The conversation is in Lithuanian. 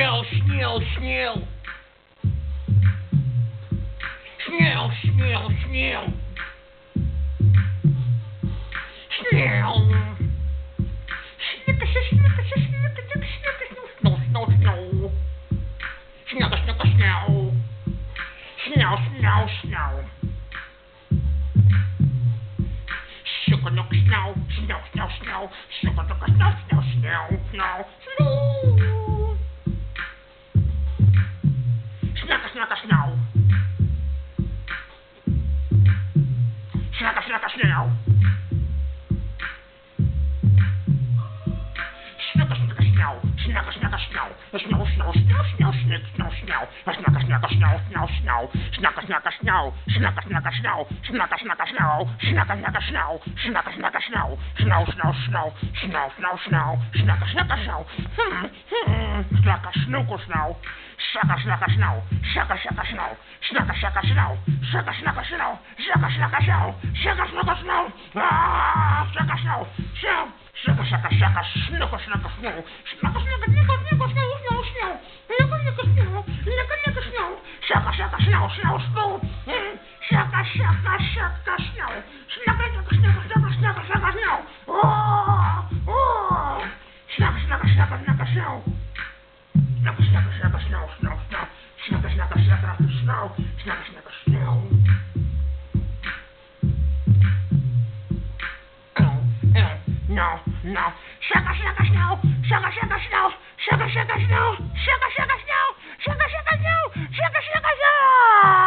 Sneeuw, sneeuw, sneeuw. Sneeuw, sneeuw, sneeuw. Sneeuw. Snikkers, snikkers, snikkers, snikkers, snow, snow, snow. Snikkers, snikkers, snow. Snow, snow, snow. Sukkerluk, snow, snow, snow, snow. Sukkerluk, snow, snow, snow, snow, snow. Snakker, snakker, snow. Snakker, snakker, snow. Snakker, snakker, snow. Snakker, snakker, snow. Snow, snow, snow, snow, snik, snow, snow. Snakker, snakker, snow, snow, snow. Snakker, snakker, snow. Snakker, snakker, snow. Snakker, snakker, snow. Snakker, snakker, snow. Snakker, snakker, snow. Snow, snow, snow. Snow, snow, snow. Snakker, snakker, snow. Snakker, snoekel, snow. Snakker, snakker, snow. Snakker, snakker, snow. Snakker, snakker, snow. Snakker, snakker, snow. Snakker, snakker, snow. Snakker, snakker, snow. Snakker, snow. Snow. Snakker, snakker, snakker, snakker, snakker, snow. Snakker, snakker, snakker, snakker, snow, snow, snow. Lekker, lekker, snow. Lekker, lekker, snow. Snakker, snakker, snow, snow, snow. Snakker, snakker, snakker, snow. Snakker, snakker, snakker, snakker, snakker, snakker, snow. Snakker, snakker, snakker, snakker, snow. Snakker, snakker, snakker, snow, snow, snow. Snakker, snakker, snakker, snow. Snakker, snakker, snow. No, no. Sugar, sugar, snow. Sugar, sugar, snow. Sugar, sugar, snow. Sugar, sugar, snow. Sugar, sugar, snow. Sugar, sugar, snow.